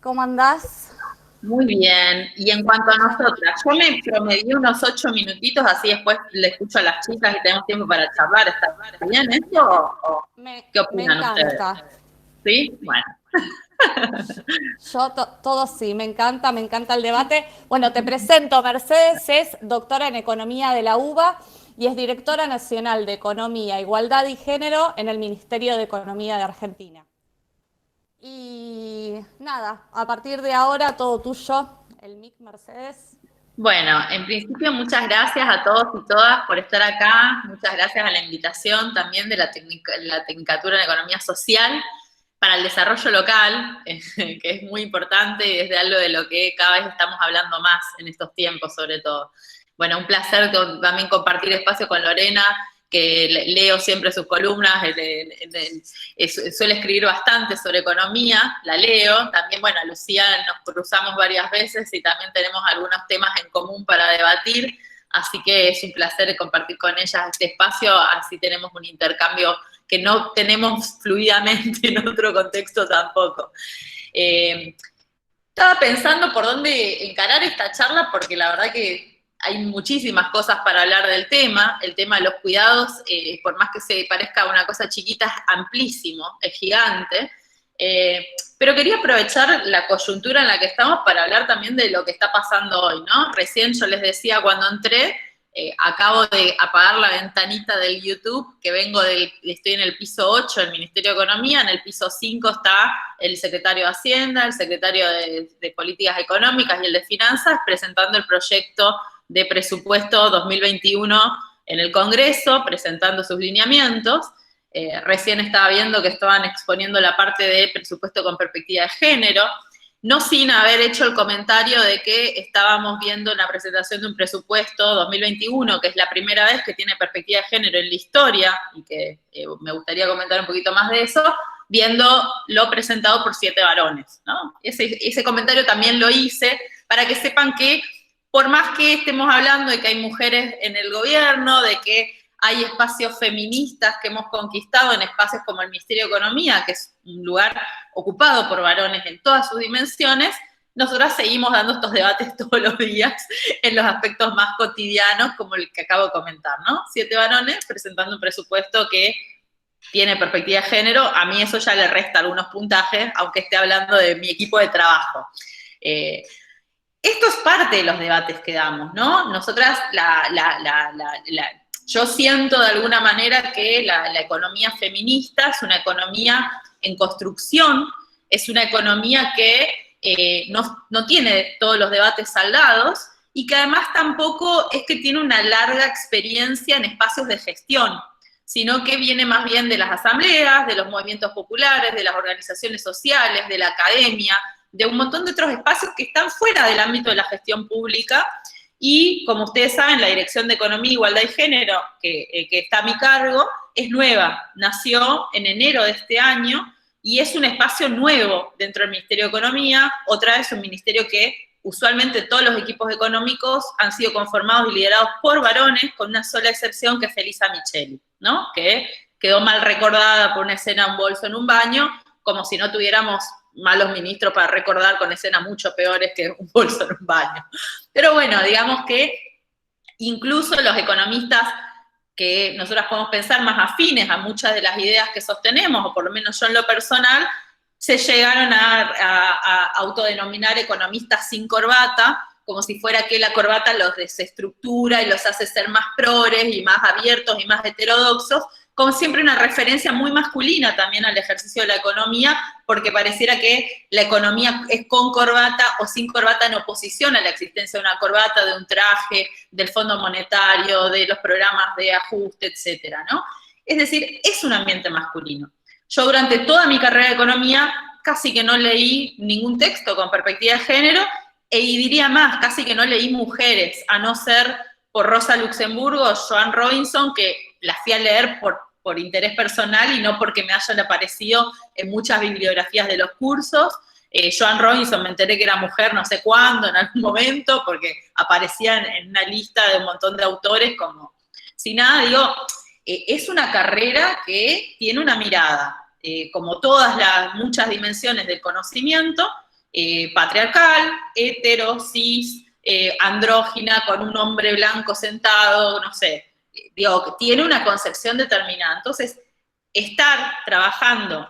¿Cómo andás? Muy bien. Y en cuanto a nosotras, yo me promedí unos 8 minutitos, así después le escucho a las chicas y tenemos tiempo para charlar. ¿Está bien eso o qué Me opinan ustedes? encanta. ¿Sí? Bueno. Todo sí, me encanta el debate. Bueno, te presento, Mercedes es doctora en Economía de la UBA y es directora nacional de Economía, Igualdad y Género en el Ministerio de Economía de Argentina. Y nada, a partir de ahora todo tuyo, el mic, Mercedes. Bueno, en principio muchas gracias a todos y todas por estar acá. Muchas gracias a la invitación también de la Tecnicatura en Economía Social para el desarrollo local, que es muy importante y es de algo de lo que cada vez estamos hablando más en estos tiempos, sobre todo. Bueno, un placer también compartir espacio con Lorena, que leo siempre sus columnas, suele escribir bastante sobre economía, la leo. También, bueno, a Lucía nos cruzamos varias veces y también tenemos algunos temas en común para debatir, así que es un placer compartir con ellas este espacio, así tenemos un intercambio que no tenemos fluidamente en otro contexto tampoco. Estaba pensando por dónde encarar esta charla, porque la verdad que hay muchísimas cosas para hablar del tema. El tema de los cuidados, por más que se parezca una cosa chiquita, es amplísimo, es gigante. Pero quería aprovechar la coyuntura en la que estamos para hablar también de lo que está pasando hoy, ¿no? Recién yo les decía cuando entré, acabo de apagar la ventanita del YouTube, que estoy en el piso 8 del Ministerio de Economía, en el piso 5 está el secretario de Hacienda, el secretario de Políticas Económicas y el de Finanzas, presentando el proyecto de presupuesto 2021 en el Congreso, presentando sus lineamientos. Recién estaba viendo que estaban exponiendo la parte de presupuesto con perspectiva de género, no sin haber hecho el comentario de que estábamos viendo la presentación de un presupuesto 2021, que es la primera vez que tiene perspectiva de género en la historia, y que me gustaría comentar un poquito más de eso, viendo lo presentado por 7 varones, ¿no? Ese comentario también lo hice para que sepan que por más que estemos hablando de que hay mujeres en el gobierno, de que hay espacios feministas que hemos conquistado en espacios como el Ministerio de Economía, que es un lugar ocupado por varones en todas sus dimensiones, nosotras seguimos dando estos debates todos los días en los aspectos más cotidianos, como el que acabo de comentar, ¿no? 7 varones presentando un presupuesto que tiene perspectiva de género. A mí eso ya le resta algunos puntajes, aunque esté hablando de mi equipo de trabajo. Esto es parte de los debates que damos, ¿no? Nosotras, yo siento de alguna manera que la economía feminista es una economía en construcción, es una economía que no tiene todos los debates saldados y que además tampoco es que tiene una larga experiencia en espacios de gestión, sino que viene más bien de las asambleas, de los movimientos populares, de las organizaciones sociales, de la academia, de un montón de otros espacios que están fuera del ámbito de la gestión pública. Y como ustedes saben, la Dirección de Economía, Igualdad y Género, que está a mi cargo, es nueva, nació en enero de este año y es un espacio nuevo dentro del Ministerio de Economía, otra vez un ministerio que usualmente todos los equipos económicos han sido conformados y liderados por varones, con una sola excepción que es Felisa Micheli, ¿no? Que quedó mal recordada por una escena de un bolso en un baño, como si no tuviéramos malos ministros para recordar con escenas mucho peores que un bolso en un baño. Pero bueno, digamos que incluso los economistas que nosotros podemos pensar más afines a muchas de las ideas que sostenemos, o por lo menos yo en lo personal, se llegaron a autodenominar economistas sin corbata, como si fuera que la corbata los desestructura y los hace ser más progres y más abiertos y más heterodoxos, como siempre una referencia muy masculina también al ejercicio de la economía, porque pareciera que la economía es con corbata o sin corbata en oposición a la existencia de una corbata, de un traje, del Fondo Monetario, de los programas de ajuste, etcétera, ¿no? Es decir, es un ambiente masculino. Yo durante toda mi carrera de economía casi que no leí ningún texto con perspectiva de género, y diría más, casi que no leí mujeres, a no ser por Rosa Luxemburgo o Joan Robinson, que las fui a leer por interés personal y no porque me hayan aparecido en muchas bibliografías de los cursos. Joan Robinson me enteré que era mujer no sé cuándo, en algún momento, porque aparecía en una lista de un montón de autores como, si nada, digo, es una carrera que tiene una mirada, como todas las muchas dimensiones del conocimiento, patriarcal, hetero, cis, andrógina, con un hombre blanco sentado, no sé, digo, tiene una concepción determinada. Entonces, estar trabajando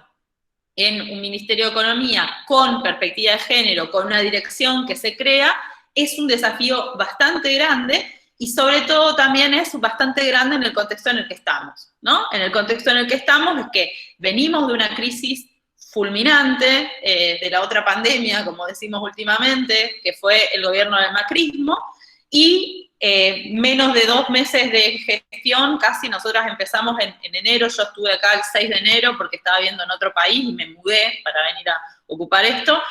en un Ministerio de Economía con perspectiva de género, con una dirección que se crea, es un desafío bastante grande y sobre todo también es bastante grande en el contexto en el que estamos, ¿no? En el contexto en el que estamos es que venimos de una crisis fulminante de la otra pandemia, como decimos últimamente, que fue el gobierno del macrismo, y menos de 2 meses de gestión, casi nosotras empezamos en enero, yo estuve acá el 6 de enero porque estaba viviendo en otro país y me mudé para venir a ocupar esto.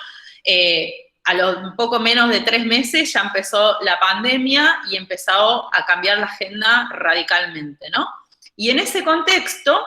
A los un poco menos de 3 meses ya empezó la pandemia y empezó a cambiar la agenda radicalmente, ¿no? Y en ese contexto,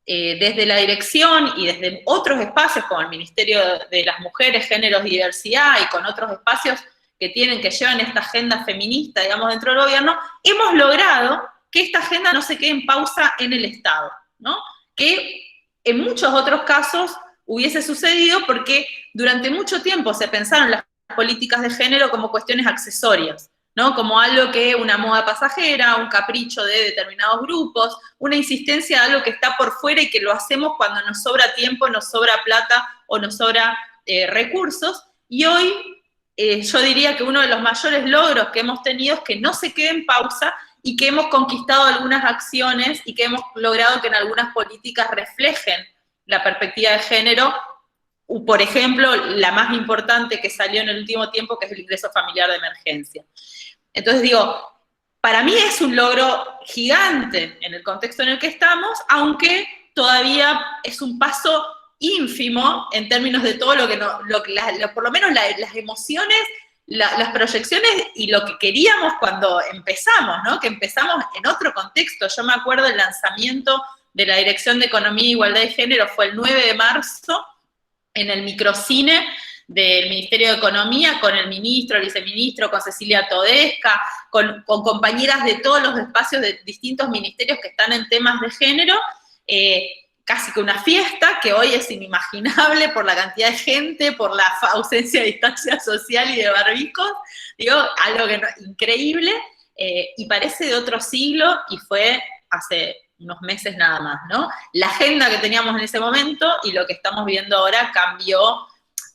desde la dirección y desde otros espacios como el Ministerio de las Mujeres, Géneros y Diversidad y con otros espacios que llevan esta agenda feminista, digamos, dentro del gobierno, hemos logrado que esta agenda no se quede en pausa en el Estado, ¿no? Que en muchos otros casos hubiese sucedido porque durante mucho tiempo se pensaron las políticas de género como cuestiones accesorias, ¿no? Como algo que una moda pasajera, un capricho de determinados grupos, una insistencia de algo que está por fuera y que lo hacemos cuando nos sobra tiempo, nos sobra plata o nos sobra recursos. Y hoy yo diría que uno de los mayores logros que hemos tenido es que no se quede en pausa y que hemos conquistado algunas acciones y que hemos logrado que en algunas políticas reflejen la perspectiva de género. Por ejemplo, la más importante que salió en el último tiempo, que es el ingreso familiar de emergencia. Entonces digo, para mí es un logro gigante en el contexto en el que estamos, aunque todavía es un paso ínfimo en términos de todo por lo menos las emociones, las proyecciones y lo que queríamos cuando empezamos, ¿no? Que empezamos en otro contexto. Yo me acuerdo el lanzamiento de la Dirección de Economía e Igualdad de Género fue el 9 de marzo en el microcine del Ministerio de Economía, con el ministro, el viceministro, con Cecilia Todesca, con compañeras de todos los espacios de distintos ministerios que están en temas de género, casi que una fiesta que hoy es inimaginable por la cantidad de gente, por la ausencia de distancia social y de barbijos, digo, algo que increíble, y parece de otro siglo, y fue hace unos meses nada más, ¿no? La agenda que teníamos en ese momento y lo que estamos viendo ahora cambió,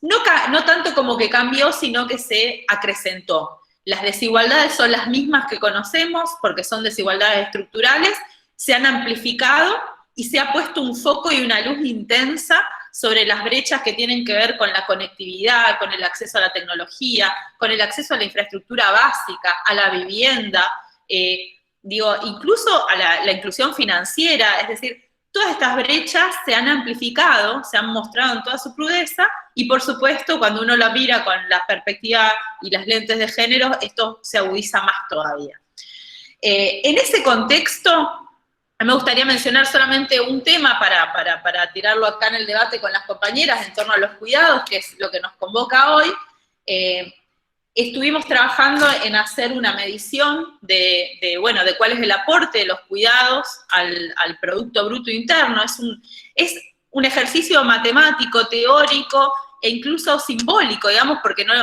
no tanto como que cambió, sino que se acrecentó. Las desigualdades son las mismas que conocemos, porque son desigualdades estructurales, se han amplificado y se ha puesto un foco y una luz intensa sobre las brechas que tienen que ver con la conectividad, con el acceso a la tecnología, con el acceso a la infraestructura básica, a la vivienda, incluso a la inclusión financiera. Es decir, todas estas brechas se han amplificado, se han mostrado en toda su crudeza, y por supuesto, cuando uno lo mira con la perspectiva y las lentes de género, esto se agudiza más todavía. En ese contexto, me gustaría mencionar solamente un tema para tirarlo acá en el debate con las compañeras en torno a los cuidados, que es lo que nos convoca hoy. Estuvimos trabajando en hacer una medición de cuál es el aporte de los cuidados al Producto Bruto Interno. Es un ejercicio matemático, teórico e incluso simbólico, digamos, porque no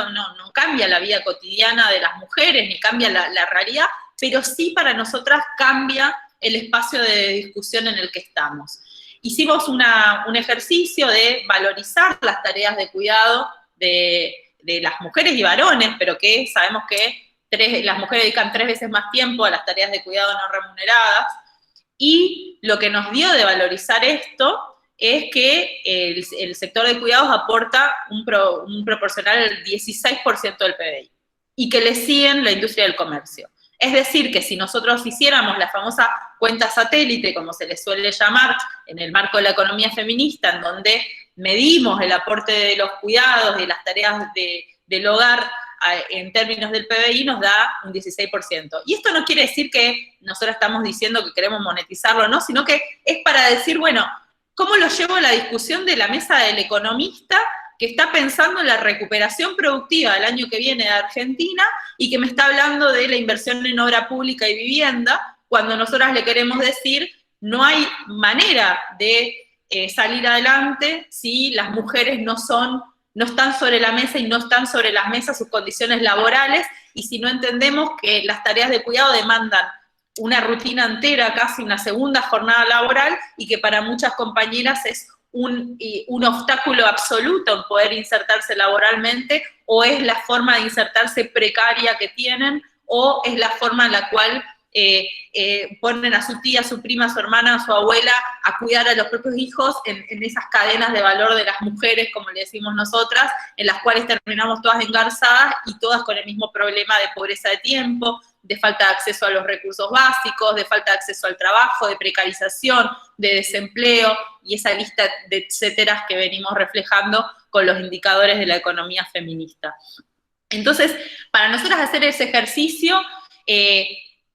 cambia la vida cotidiana de las mujeres, ni cambia la realidad, pero sí para nosotras cambia el espacio de discusión en el que estamos. Hicimos un ejercicio de valorizar las tareas de cuidado de las mujeres y varones, pero que sabemos que las mujeres dedican 3 veces más tiempo a las tareas de cuidado no remuneradas, y lo que nos dio de valorizar esto es que el sector de cuidados aporta un proporcional del 16% del PBI, y que le siguen la industria del comercio. Es decir, que si nosotros hiciéramos la famosa cuenta satélite, como se le suele llamar, en el marco de la economía feminista, en donde medimos el aporte de los cuidados y las tareas del hogar en términos del PBI, nos da un 16%. Y esto no quiere decir que nosotros estamos diciendo que queremos monetizarlo, no, sino que es para decir, bueno, ¿cómo lo llevo a la discusión de la mesa del economista que está pensando en la recuperación productiva del año que viene de Argentina y que me está hablando de la inversión en obra pública y vivienda, cuando nosotras le queremos decir, no hay manera de salir adelante si las mujeres no son no están sobre la mesa y no están sobre las mesas sus condiciones laborales, y si no entendemos que las tareas de cuidado demandan una rutina entera, casi una segunda jornada laboral, y que para muchas compañeras es un obstáculo absoluto en poder insertarse laboralmente, o es la forma de insertarse precaria que tienen, o es la forma en la cual ponen a su tía, a su prima, a su hermana, a su abuela a cuidar a los propios hijos en esas cadenas de valor de las mujeres, como le decimos nosotras, en las cuales terminamos todas engarzadas y todas con el mismo problema de pobreza de tiempo, de falta de acceso a los recursos básicos, de falta de acceso al trabajo, de precarización, de desempleo, y esa lista de etcéteras que venimos reflejando con los indicadores de la economía feminista. Entonces, para nosotras hacer ese ejercicio,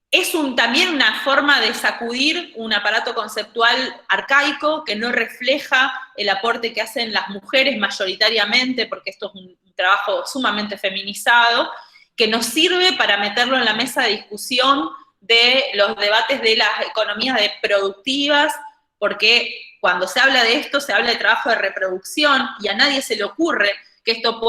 es también una forma de sacudir un aparato conceptual arcaico que no refleja el aporte que hacen las mujeres mayoritariamente, porque esto es un trabajo sumamente feminizado, que nos sirve para meterlo en la mesa de discusión de los debates de las economías productivas, porque cuando se habla de esto, se habla de trabajo de reproducción, y a nadie se le ocurre que esto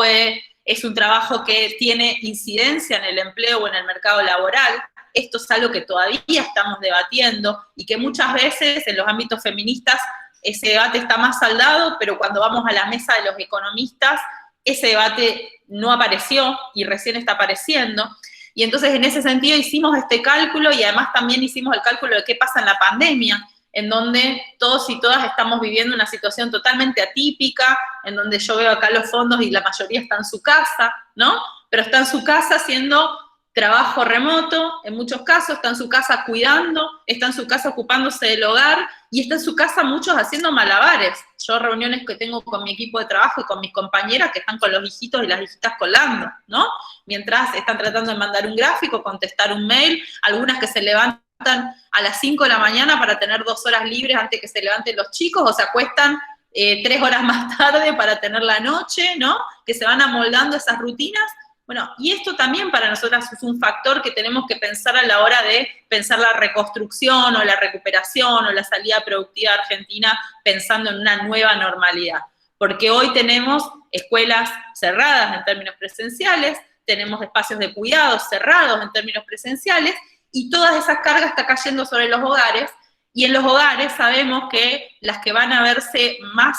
es un trabajo que tiene incidencia en el empleo o en el mercado laboral. Esto es algo que todavía estamos debatiendo, y que muchas veces en los ámbitos feministas ese debate está más saldado, pero cuando vamos a la mesa de los economistas, ese debate no apareció y recién está apareciendo. Y entonces en ese sentido hicimos este cálculo, y además también hicimos el cálculo de qué pasa en la pandemia, en donde todos y todas estamos viviendo una situación totalmente atípica, en donde yo veo acá los fondos y la mayoría está en su casa, ¿no? Pero está en su casa haciendo trabajo remoto, en muchos casos, está en su casa cuidando, está en su casa ocupándose del hogar, y está en su casa muchos haciendo malabares. Yo reuniones que tengo con mi equipo de trabajo y con mis compañeras que están con los hijitos y las hijitas colgando, ¿no? Mientras están tratando de mandar un gráfico, contestar un mail, algunas que se levantan a las 5 de la mañana para tener 2 horas libres antes que se levanten los chicos, o se acuestan 3 horas más tarde para tener la noche, ¿no? Que se van amoldando esas rutinas. Bueno, y esto también para nosotras es un factor que tenemos que pensar a la hora de pensar la reconstrucción o la recuperación o la salida productiva de Argentina, pensando en una nueva normalidad. Porque hoy tenemos escuelas cerradas en términos presenciales, tenemos espacios de cuidados cerrados en términos presenciales, y todas esas cargas están cayendo sobre los hogares, y en los hogares sabemos que las que van a verse más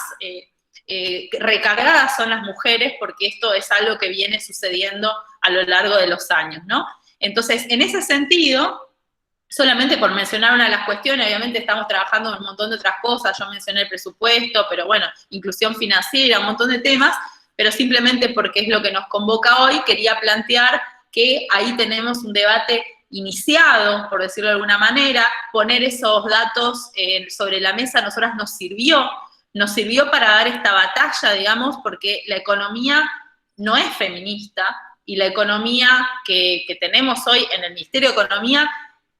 recargadas son las mujeres, porque esto es algo que viene sucediendo a lo largo de los años, ¿no? Entonces, en ese sentido, solamente por mencionar una de las cuestiones, obviamente estamos trabajando en un montón de otras cosas, yo mencioné el presupuesto, pero bueno, inclusión financiera, un montón de temas, pero simplemente porque es lo que nos convoca hoy, quería plantear que ahí tenemos un debate iniciado, por decirlo de alguna manera. Poner esos datos sobre la mesa a nosotras nos sirvió para dar esta batalla, digamos, porque la economía no es feminista, y la economía que tenemos hoy en el Ministerio de Economía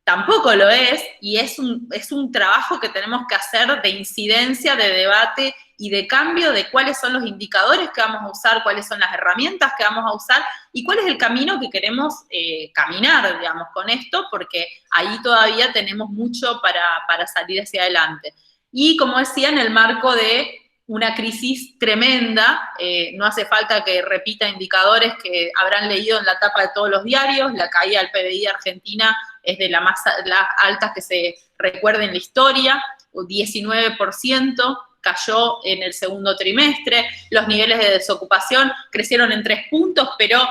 tampoco lo es, y es un trabajo que tenemos que hacer de incidencia, de debate y de cambio de cuáles son los indicadores que vamos a usar, cuáles son las herramientas que vamos a usar, y cuál es el camino que queremos caminar, digamos, con esto, porque ahí todavía tenemos mucho para salir hacia adelante. Y como decía, en el marco de una crisis tremenda, no hace falta que repita indicadores que habrán leído en la tapa de todos los diarios. La caída del PBI de Argentina es de las más altas que se recuerda en la historia, 19% cayó en el segundo trimestre, los niveles de desocupación crecieron en 3 puntos, pero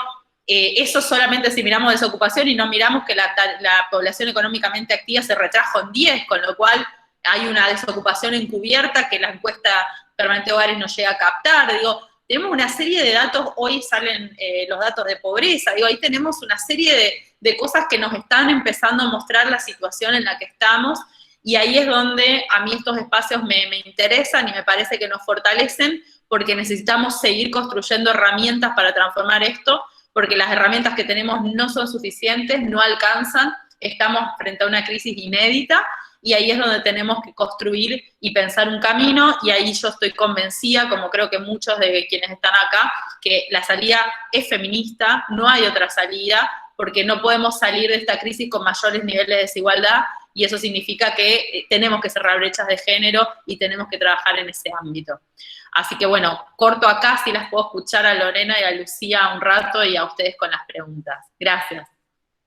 eso solamente si miramos desocupación y no miramos que la población económicamente activa se retrajo en 10, con lo cual hay una desocupación encubierta que la encuesta permanente de hogares no llega a captar. Digo, tenemos una serie de datos, hoy salen los datos de pobreza, digo, ahí tenemos una serie de cosas que nos están empezando a mostrar la situación en la que estamos, y ahí es donde a mí estos espacios me interesan y me parece que nos fortalecen, porque necesitamos seguir construyendo herramientas para transformar esto, porque las herramientas que tenemos no son suficientes, no alcanzan, estamos frente a una crisis inédita, y ahí es donde tenemos que construir y pensar un camino, y ahí yo estoy convencida, como creo que muchos de quienes están acá, que la salida es feminista, no hay otra salida, porque no podemos salir de esta crisis con mayores niveles de desigualdad, y eso significa que tenemos que cerrar brechas de género y tenemos que trabajar en ese ámbito. Así que bueno, corto acá, si las puedo escuchar a Lorena y a Lucía un rato y a ustedes con las preguntas. Gracias.